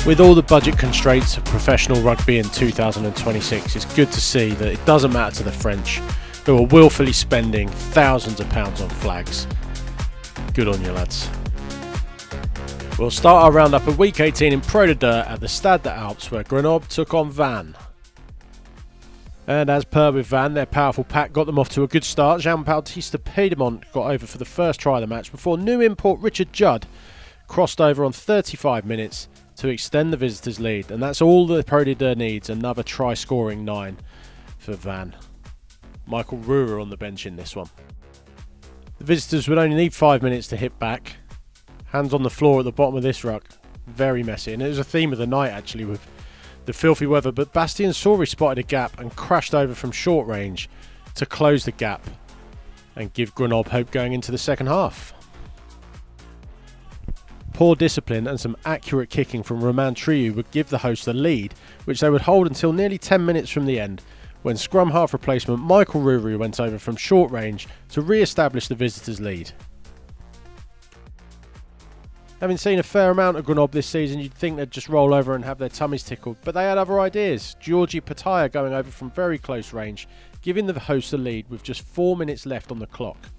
With all the budget constraints of professional rugby in 2026, it's good to see that it doesn't matter to the French, who are willfully spending thousands of pounds on flags. Good on you, lads. We'll start our roundup of Week 18 in Pro de Deux at the Stade des Alpes, where Grenoble took on Vannes. And as per with Vannes, their powerful pack got them off to a good start. Jean-Baptiste Piedmont got over for the first try of the match before new import Richard Judd crossed over on 35 minutes to extend the visitors' lead. And that's all the Pro de Deux needs, another try-scoring 9 for Vannes. Michael Ruhr on the bench in this one. The visitors would only need 5 minutes to hit back. Hands on the floor at the bottom of this ruck. Very messy. And it was a theme of the night, actually, with the filthy weather. But Bastien Saury spotted a gap and crashed over from short range to close the gap and give Grenoble hope going into the second half. Poor discipline and some accurate kicking from Romain Triou would give the hosts the lead, which they would hold until nearly 10 minutes from the end, when scrum half replacement Michael Ruhr went over from short range to re-establish the visitors' lead. Having seen a fair amount of Grenoble this season, you'd think they'd just roll over and have their tummies tickled, but they had other ideas. Georgi Pataya going over from very close range, giving the hosts the lead with just 4 minutes left on the clock.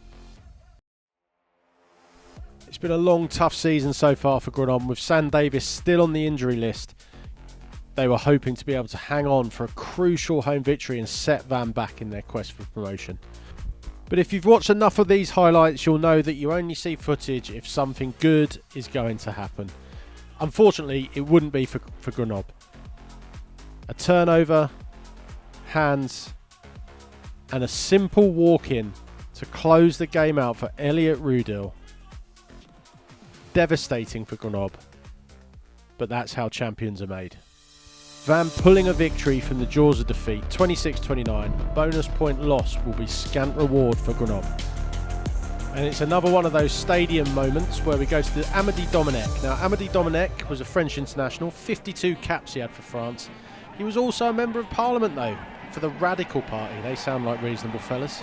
It's been a long, tough season so far for Grenoble, with Sam Davis still on the injury list. They were hoping to be able to hang on for a crucial home victory and set Vannes back in their quest for promotion. But if you've watched enough of these highlights, you'll know that you only see footage if something good is going to happen. Unfortunately, it wouldn't be for Grenoble. A turnover, hands, and a simple walk-in to close the game out for Elliot Rudil. Devastating for Grenoble, but that's how champions are made. Vannes pulling a victory from the jaws of defeat, 26-29. Bonus point loss will be scant reward for Grenoble. And it's another one of those stadium moments where we go to the Amédée Domenech. Now, Amédée Domenech was a French international, 52 caps he had for France. He was also a member of Parliament, though, for the Radical Party. They sound like reasonable fellas.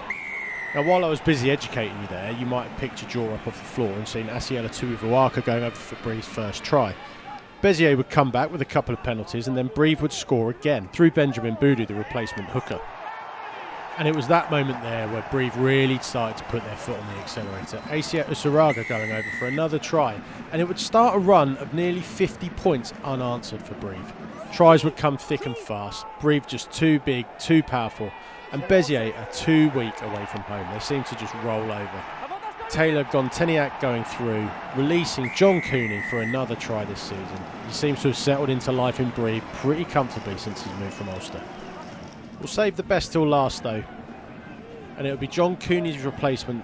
Now, while I was busy educating you there, you might have picked your jaw up off the floor and seen Asiela Tuivuaka going over for Brive's first try. Beziers would come back with a couple of penalties, and then Brive would score again through Benjamin Boudou, the replacement hooker. And it was that moment there where Brive really started to put their foot on the accelerator. Asia Usaraga going over for another try, and it would start a run of nearly 50 points unanswered for Brive. Tries would come thick and fast. Brive just too big, too powerful, and Beziers are too weak away from home. They seem to just roll over. Taylor Gonteniak going through, releasing John Cooney for another try this season. He seems to have settled into life in Brive pretty comfortably since his move from Ulster. We'll save the best till last though, and it'll be John Cooney's replacement,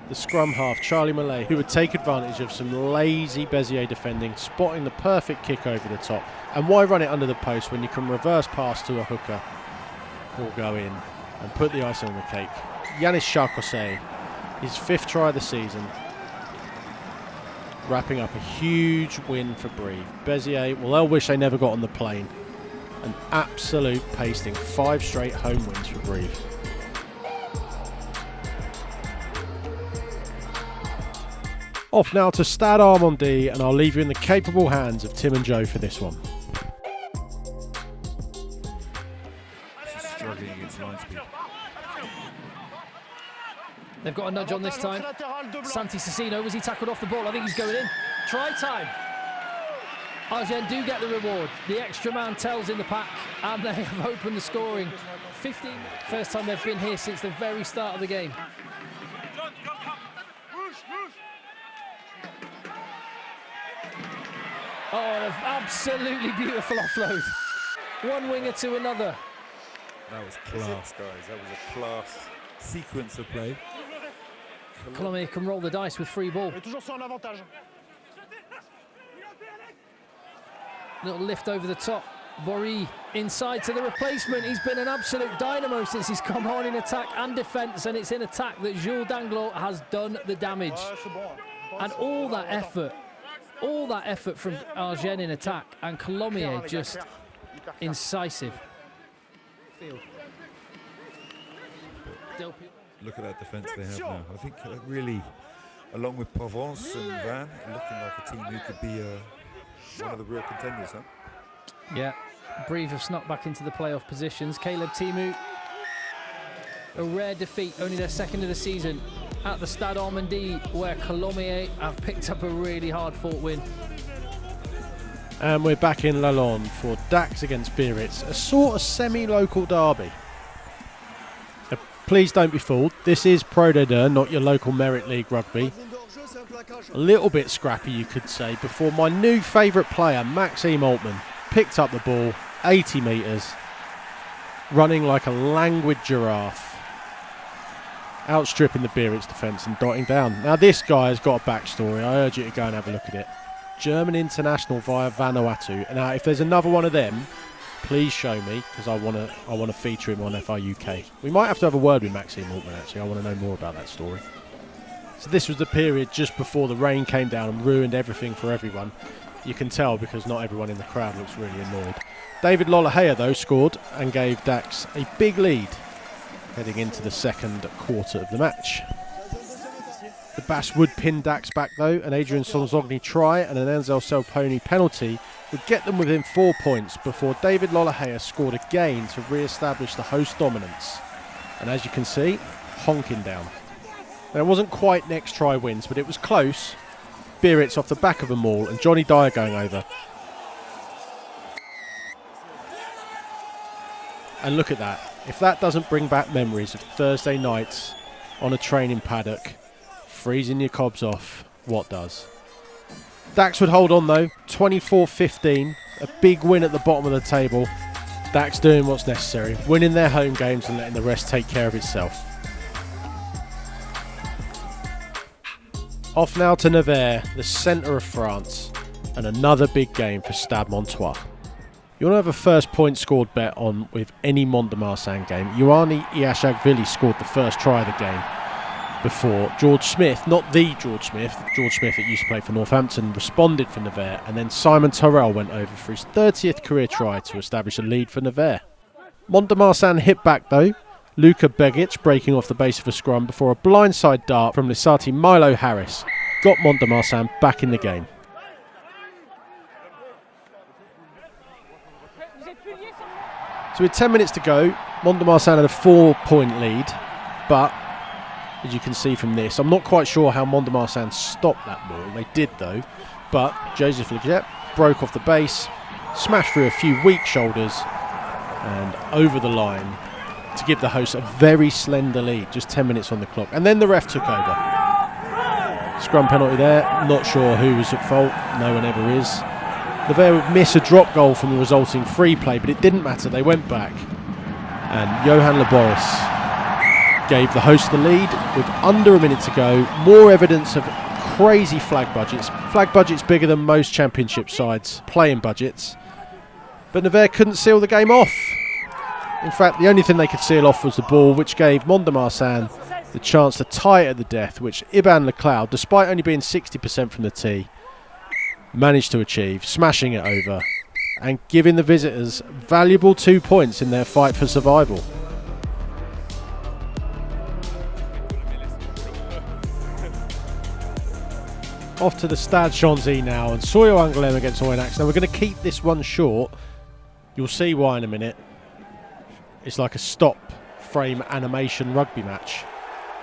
the scrum half Charlie Malay, who would take advantage of some lazy Beziers defending, spotting the perfect kick over the top. And why run it under the post when you can reverse pass to a hooker or go in and put the icing on the cake. Yanis Charcosset, his fifth try of the season, wrapping up a huge win for Brive. Beziers, well, they'll wish they never got on the plane. An absolute pasting, 5 straight home wins for Brive. Off now to Stade Armandie, and I'll leave you in the capable hands of Tim and Joe for this one. Struggling against line speed. They've got a nudge on this time. Santi Cecino, was he tackled off the ball? I think he's going in. Try time. Agen do get the reward. The extra man tells in the pack, and they have opened the scoring. 15, first time they've been here since the very start of the game. Oh, an absolutely beautiful offload. One winger to another. That was class, guys. That was a class sequence of play. Colomiers can roll the dice with free ball. Little lift over the top. Bory inside to the replacement. He's been an absolute dynamo since he's come on in attack and defence, and it's in attack that Jules Danglot has done the damage. And all that effort from Agen in attack, and Colomiers just incisive. Look at that defence they have now. I think really, along with Provence and Vannes, looking like a team who could be one of the real contenders, huh? Yeah, Brive have snuck back into the playoff positions. Caleb Timu, a rare defeat, only their second of the season at the Stade Armandie, where Colomiers have picked up a really hard-fought win. And we're back in Lalonde for Dax against Biarritz, a sort of semi-local derby. Please don't be fooled, this is Pro D2, not your local Merit League rugby. A little bit scrappy, you could say, before my new favourite player, Maxime Altman, picked up the ball, 80 metres, running like a languid giraffe, outstripping the Biarritz defence and dotting down. Now this guy has got a backstory, I urge you to go and have a look at it. German international via Vanuatu. Now if there's another one of them, please show me, because I want to feature him on FR UK. We might have to have a word with Maxime Altman actually, I want to know more about that story. So this was the period just before the rain came down and ruined everything for everyone. You can tell because not everyone in the crowd looks really annoyed. David Lolohea though scored and gave Dax a big lead heading into the second quarter of the match. The Bass would pin Dax back though, an Adrian Sonzogni try and an Enzel Selponi penalty would get them within 4 points before David Lolohea scored again to re-establish the host dominance. And as you can see, honking down. Now it wasn't quite next try wins, but it was close. Biarritz off the back of a maul and Johnny Dyer going over. And look at that. If that doesn't bring back memories of Thursday nights on a training paddock, freezing your cobs off, what does? Dax would hold on though, 24-15, a big win at the bottom of the table. Dax doing what's necessary, winning their home games and letting the rest take care of itself. Off now to Nevers, the centre of France, and another big game for Stade Montois. You want to have a first point scored bet on with any Mont-de-Marsan game. Ioanni Iashagvili scored the first try of the game before George Smith, not the George Smith that used to play for Northampton, responded for Nevers, and then Simon Torrell went over for his 30th career try to establish a lead for Nevers. Mont-de-Marsan hit back though, Luka Begic breaking off the base of a scrum before a blindside dart from Lisati Milo Harris got Mont-de-Marsan back in the game. So with 10 minutes to go, Mont-de-Marsan had a 4-point lead, but as you can see from this, I'm not quite sure how Mont-de-Marsan stopped that ball. They did though, but Joseph Leggett broke off the base, smashed through a few weak shoulders and over the line to give the hosts a very slender lead, just 10 minutes on the clock. And then the ref took over. Scrum penalty there, not sure who was at fault, no one ever is. Nevers would miss a drop goal from the resulting free play, but it didn't matter, they went back. And Johan Laboris gave the host the lead with under a minute to go. More evidence of crazy flag budgets. Flag budgets bigger than most championship sides' playing budgets. But Nevers couldn't seal the game off. In fact, the only thing they could seal off was the ball, which gave Mont-de-Marsan the chance to tie it at the death, which Iban Lecloud, despite only being 60% from the tee, managed to achieve, smashing it over and giving the visitors valuable 2 points in their fight for survival. Off to the Stade Chanzy now, and Soyo Angouleme against Oyonnax. Now we're going to keep this one short. You'll see why in a minute. It's like a stop frame animation rugby match,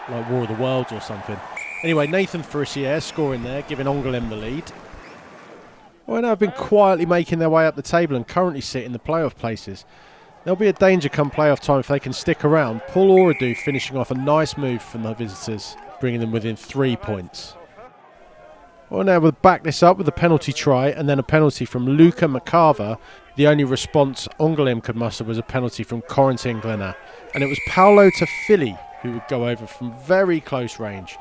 like War of the Worlds or something. Anyway, Nathan Frissier scoring there, giving Angouleme the lead. Oyonnax have been quietly making their way up the table and currently sit in the playoff places. There'll be a danger come playoff time if they can stick around. Paul Auradou finishing off a nice move from the visitors, bringing them within 3 points. Oyonnax will back this up with a penalty try and then a penalty from Luca McCarver. The only response Angouleme could muster was a penalty from Corentin Glenat. And it was Paolo Tafili who would go over from very close range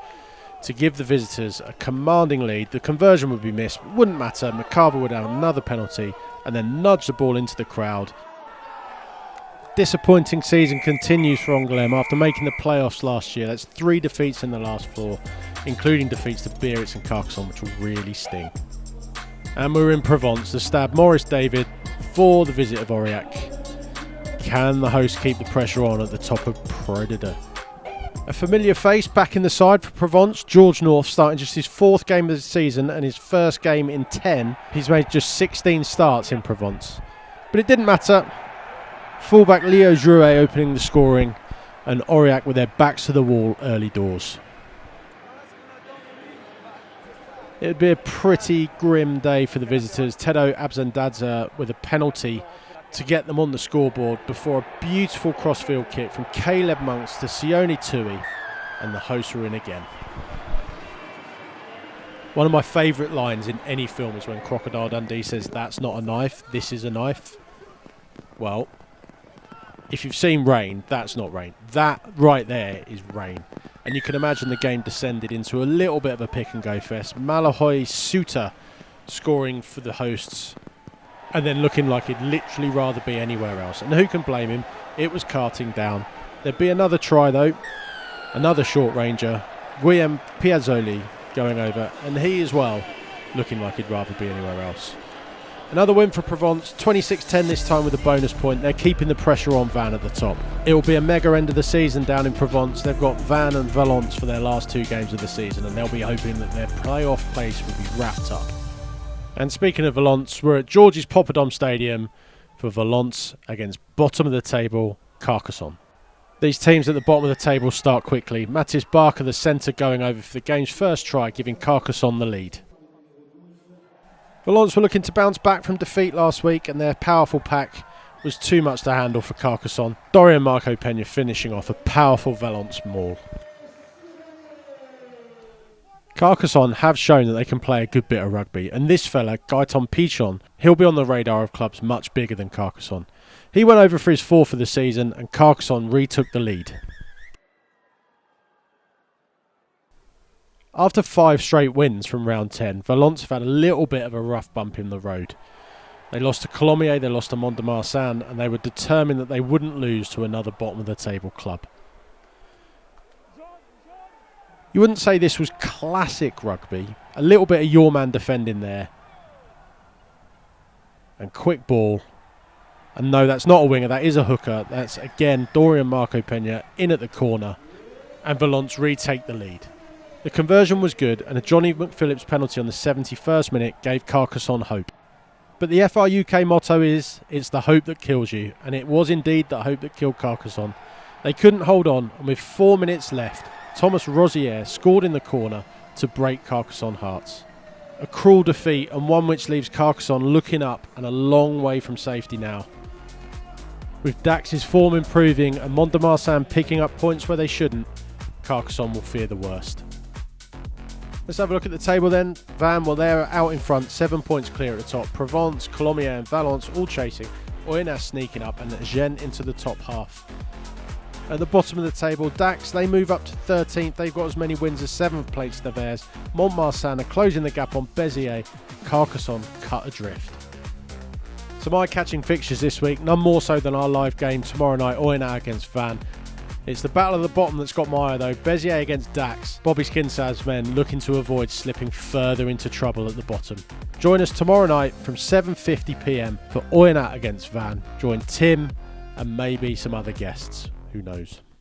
to give the visitors a commanding lead. The conversion would be missed, wouldn't matter. McCarver would have another penalty and then nudge the ball into the crowd. Disappointing season continues for Angouleme after making the playoffs last year. That's 3 defeats in the last 4, including defeats to Biarritz and Carcassonne, which will really sting. And we're in Provence, the Stade Maurice David for the visit of Aurillac. Can the host keep the pressure on at the top of Pro D2? A familiar face back in the side for Provence. George North starting just his 4th game of the season and his first game in 10. He's made just 16 starts in Provence. But it didn't matter. Fullback Leo Jouret opening the scoring and Aurillac with their backs to the wall early doors. It would be a pretty grim day for the visitors. Tedo Abzandadze with a penalty to get them on the scoreboard before a beautiful crossfield kick from Caleb Monks to Sione Tui, and the hosts were in again. One of my favourite lines in any film is when Crocodile Dundee says, "That's not a knife, this is a knife." Well, if you've seen Rain, that's not Rain. That right there is Rain. And you can imagine the game descended into a little bit of a pick and go fest. Malahoy Suter scoring for the hosts and then looking like he'd literally rather be anywhere else. And who can blame him? It was carting down. There'd be another try though. Another short ranger. Guillaume Piazzoli going over. And he as well looking like he'd rather be anywhere else. Another win for Provence, 26-10 this time with a bonus point. They're keeping the pressure on Van at the top. It will be a mega end of the season down in Provence. They've got Van and Valence for their last 2 games of the season, and they'll be hoping that their playoff place will be wrapped up. And speaking of Valence, we're at Georges Poppadom Stadium for Valence against bottom of the table Carcassonne. These teams at the bottom of the table start quickly. Mathis Barker, the centre, going over for the game's first try, giving Carcassonne the lead. Valence were looking to bounce back from defeat last week, and their powerful pack was too much to handle for Carcassonne. Dorian Marco Peña finishing off a powerful Valence maul. Carcassonne have shown that they can play a good bit of rugby, and this fella, Gaëtan Pichon, he'll be on the radar of clubs much bigger than Carcassonne. He went over for his 4th of the season, and Carcassonne retook the lead. After 5 straight wins from round 10, Valence have had a little bit of a rough bump in the road. They lost to Colomiers, they lost to Mont-de-Marsan, and they were determined that they wouldn't lose to another bottom of the table club. You wouldn't say this was classic rugby. A little bit of your man defending there. And quick ball. And no, that's not a winger, that is a hooker. That's again Dorian Marco Peña in at the corner. And Valence retake the lead. The conversion was good, and a Johnny McPhillips penalty on the 71st minute gave Carcassonne hope. But the FR UK motto is, it's the hope that kills you, and it was indeed the hope that killed Carcassonne. They couldn't hold on, and with 4 minutes left, Thomas Rosier scored in the corner to break Carcassonne hearts. A cruel defeat, and one which leaves Carcassonne looking up and a long way from safety now. With Dax's form improving and Mont-de-Marsan picking up points where they shouldn't, Carcassonne will fear the worst. Let's have a look at the table then. Van, well, they're out in front, 7 points clear at the top. Provence, Colomiers and Valence all chasing. Oyonnax sneaking up and Agen into the top half. At the bottom of the table, Dax, they move up to 13th. They've got as many wins as 7 plates to theirs. Mont-de-Marsan are closing the gap on Beziers. Carcassonne cut adrift. Some eye-catching fixtures this week, none more so than our live game tomorrow night, Oyonnax against Van. It's the battle of the bottom that's got my eye though. Beziers against Dax. Bobby Skinsav's men looking to avoid slipping further into trouble at the bottom. Join us tomorrow night from 7:50 p.m. for Oyonnax against Van. Join Tim and maybe some other guests. Who knows?